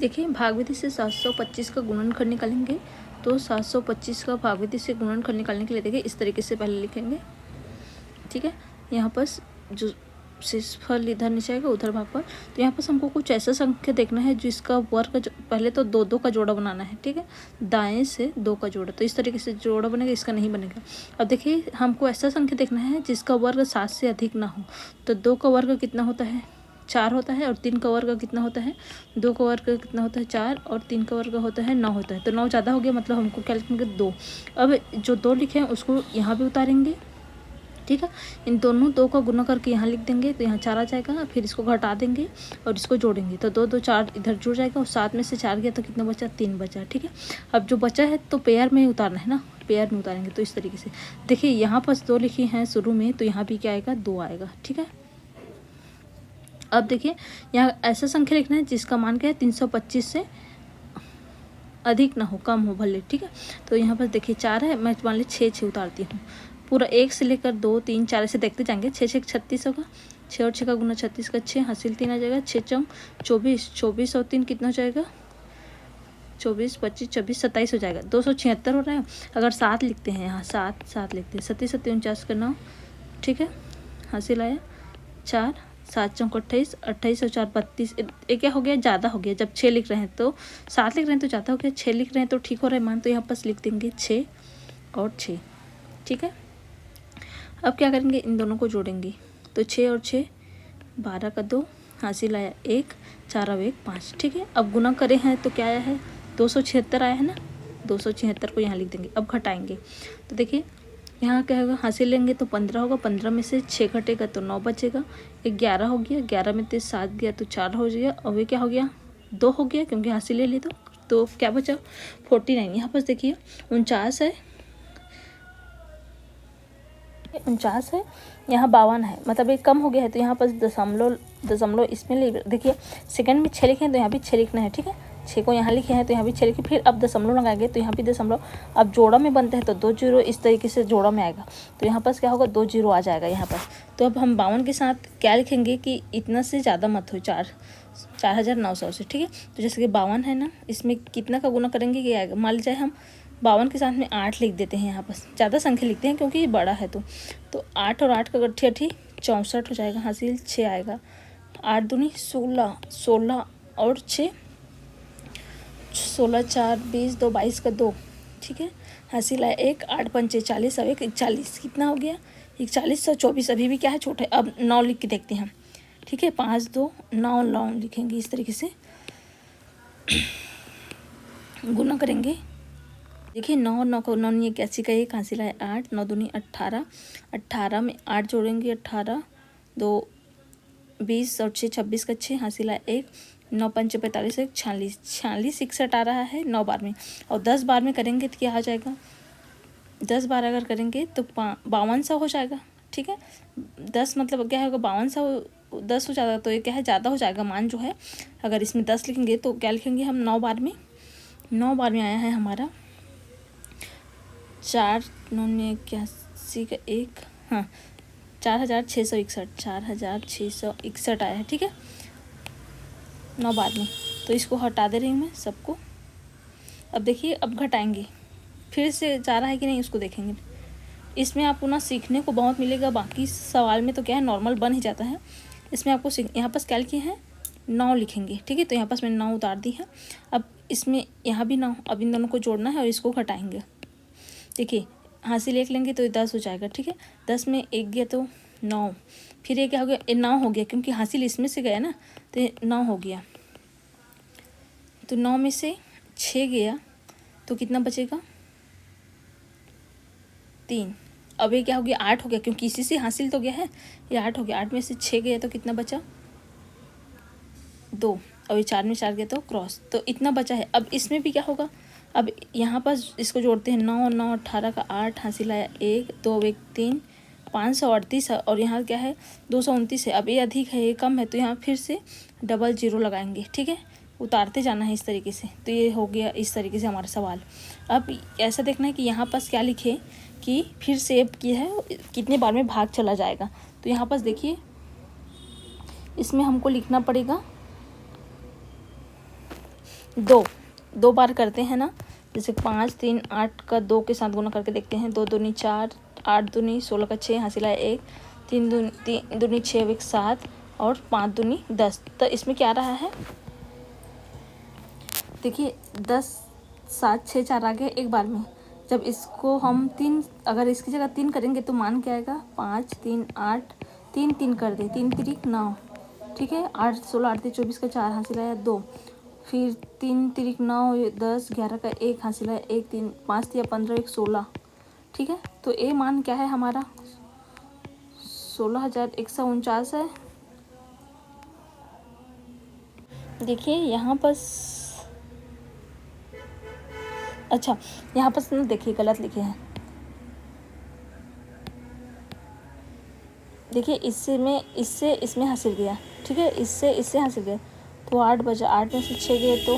देखिए भागवती से 725 का गुणनखंड निकालेंगे। तो 725 का भागवती से गुणनखंड निकालने के लिए देखिए इस तरीके से पहले लिखेंगे, ठीक है। यहाँ पर जो शेषफल इधर नीचे आएगा उधर भाग पर, तो यहाँ पर हमको कुछ ऐसा संख्या देखना है जिसका वर्ग पहले तो दो दो का जोड़ा बनाना है, ठीक है। दाएं से 2 का जोड़ा, तो इस तरीके से जोड़ा बनेगा, इसका नहीं बनेगा। अब देखिए हमको ऐसा संख्या देखना है जिसका वर्ग 7 से अधिक ना हो। तो 2 का वर्ग कितना होता है, 4 होता है। और 3 का वर्ग कितना होता है, 2 का वर्ग कितना होता है, 4। और 3 का वर्ग होता है 9 होता है। तो 9 ज़्यादा हो गया, मतलब हमको क्या लिखेंगे, 2। अब जो 2 लिखे हैं उसको यहाँ भी उतारेंगे, ठीक है। इन दोनों 2 का गुना करके यहाँ लिख देंगे, तो यहाँ 4 आ जाएगा। फिर इसको घटा देंगे और इसको जोड़ेंगे, तो 2 2 4 इधर जुड़ जाएगा। और 7 में से 4 गया तो कितना बचा, 3 बचा, ठीक है। अब जो बचा है तो पेयर में उतारना है ना, पेयर में उतारेंगे। तो इस तरीके से देखिए यहाँ पर 2 लिखी हैं शुरू में, तो यहाँ भी क्या आएगा, 2 आएगा, ठीक है। अब देखिए यहाँ ऐसा संख्या लिखना है जिसका मान क्या है, 325 से अधिक ना हो, कम हो भले, ठीक है। तो यहाँ पर देखिए 4 है, मैं मान ली 6 उतारती हूँ पूरा, 1 से लेकर 2 3 4 ऐसे देखते जाएंगे। 6 6 36 होगा, 6 और 6 का गुना 36 का 6, हासिल 3 आ जाएगा। 6 चौं 24, 24 और 3 कितना हो जाएगा, 24 25 26 27 हो जाएगा। 276 हो रहा है। अगर 7 लिखते हैं, यहाँ 7 लिखते हैं, 37 37 49 का 9, ठीक है। हासिल आया 4, 7 चौक 28, 28 और 4 32। ये क्या हो गया, ज़्यादा हो गया। जब 6 लिख रहे हैं तो 7 लिख रहे हैं तो ज़्यादा हो गया, 6 लिख रहे हैं तो ठीक हो रहा है मान। तो यहाँ पर लिख देंगे 6 और 6, ठीक है। अब क्या करेंगे, इन दोनों को जोड़ेंगे। तो 6 और 6 12 का 2, हासिल आया 1, 4 और 1 5, ठीक है। अब गुना करे हैं तो क्या आया है, 276 आया है ना। 276 को यहाँ लिख देंगे। अब घटाएंगे तो देखिए यहाँ क्या होगा, हासिल लेंगे तो 15 होगा। 15 में से 6 घटेगा तो 9 बचेगा। 11 हो गया, 11 में से 7 गया तो 4 हो गया। और ये क्या हो गया, 2 हो गया क्योंकि हासिल ले ली। तो क्या बचा, 49। यहाँ पर देखिए 49 है, 49 है, यहाँ 52 है, मतलब ये कम हो गया है। तो यहाँ पर दशमलव इसमें ले, देखिए सेकंड में 6 लिखे हैं तो यहाँ भी 6 लिखना है, ठीक है। 6 को यहाँ लिखे हैं तो यहाँ भी 6 लिखे, फिर अब दशमलव लगाएंगे तो यहाँ भी दशमलव। अब जोड़ा में बनते हैं तो 2 जीरो इस तरीके से जोड़ा में आएगा, तो यहाँ पर क्या होगा, 2 जीरो आ जाएगा यहाँ पर। तो अब हम 52 के साथ क्या लिखेंगे कि इतना से ज़्यादा मत हो, 4900 से, ठीक है। तो जैसे कि 52 है ना, इसमें कितना का गुना करेंगे ये आएगा। मान लीजिए हम 52 के साथ में 8 लिख देते हैं, यहाँ पर ज़्यादा संख्या लिखते हैं क्योंकि ये बड़ा है। तो 8 और 8 का गठिया 64 हो जाएगा, हासिल 6 आएगा। 8 दूनी 16, 16 और 6 16, 4 20, 2 22 का 2, ठीक है। हासिल आया 1, 8 पंचे 40 और 1 41, कितना हो गया, 4124। अभी भी क्या है, छोटा है। अब 9 लिख के देखते हैं हम, ठीक है। 5 2 9 9 लिखेंगे, इस तरीके से गुना करेंगे। देखिए 9 9 को 9 81 का 1, हासिल है 8, 9 दूनी 18, 18 में 8 जोड़ेंगे, 18 2 20 और 6 26 का 6, हासिल है 1, 9 5 45 1 46, 46 61 आ रहा है 9 बार में। और 10 बार में करेंगे तो क्या आ जाएगा, 10 बार अगर करेंगे तो 5200 हो जाएगा, ठीक है। 10 मतलब क्या होगा, 5200 10 हो जाएगा, तो ये क्या है, ज़्यादा हो जाएगा मान जो है। अगर इसमें 10 लिखेंगे तो क्या लिखेंगे हम, 9 बार में। 9 बार में आया है हमारा 4 9 81 का 1, हाँ 4661, 4661 आया है, ठीक है। 9 बार में, तो इसको हटा दे रही हूँ मैं सबको। अब देखिए अब घटाएंगे, फिर से जा रहा है कि नहीं उसको देखेंगे। इसमें आपको ना सीखने को बहुत मिलेगा, बाकी सवाल में तो क्या है नॉर्मल बन ही जाता है। इसमें आपको यहाँ पर क्या लिखे हैं, 9 लिखेंगे, ठीक है। तो यहाँ पर मैंने 9 उतार दी है। अब इसमें यहाँ भी 9, अब इन दोनों को जोड़ना है और इसको घटाएंगे। देखिए हासिल 1 लेंगे तो ये 10 हो जाएगा, ठीक है। 10 में 1 गया तो 9, फिर ये क्या हो गया, ये 9 हो गया क्योंकि हासिल इसमें से गया ना, तो ये 9 हो गया। तो 9 में से 6 गया तो कितना बचेगा, 3। अब ये क्या हो गया, 8 हो गया क्योंकि इसी से हासिल तो गया है, ये 8 हो गया। 8 में से 6 गया तो कितना बचा, 2। और ये 4 में 4 गया तो क्रॉस, तो इतना बचा है। अब इसमें भी क्या होगा, अब यहाँ पर इसको जोड़ते हैं, 9 9 18 का 8, हासिल आया 1 2 1 3 538 है। और यहाँ क्या है 229 है। अब ये अधिक है ये कम है, तो यहाँ फिर से डबल जीरो लगाएंगे, ठीक है। उतारते जाना है इस तरीके से। तो ये हो गया इस तरीके से हमारा सवाल। अब ऐसा देखना है कि यहाँ पास क्या लिखे कि फिर सेव किया है कितने बार में भाग चला जाएगा। तो यहाँ पास देखिए इसमें हमको लिखना पड़ेगा दो दो बार करते हैं ना, जैसे 5 3 8 का 2 के साथ गुना करके देखते हैं। 2 दूनी 4, 8 दूनी 16 का 6, हासिल है 1, 3 दूनी 6 1 7 और 5 दूनी 10। तो इसमें क्या रहा है, देखिए 10 7 6 4 आ गया एक बार में। जब इसको हम 3, अगर इसकी जगह 3 करेंगे तो मान क्या आएगा, 5 3 8, 3 3 कर दे, 3 3 9, ठीक है। 8 16 8 24 का 4, हासिल आया 2, फिर 3 3 9 10 11 का 1, हासिल है 1, 3 5 या 15 1 16, ठीक है। तो ए मान क्या है हमारा, 16,149 है। देखिए यहाँ पर, अच्छा यहाँ पर ना देखिए गलत लिखे हैं। देखिए इससे इसमें हासिल गया, ठीक है, इससे हासिल गया। तो 8 बजा, 8 में से 6 गए तो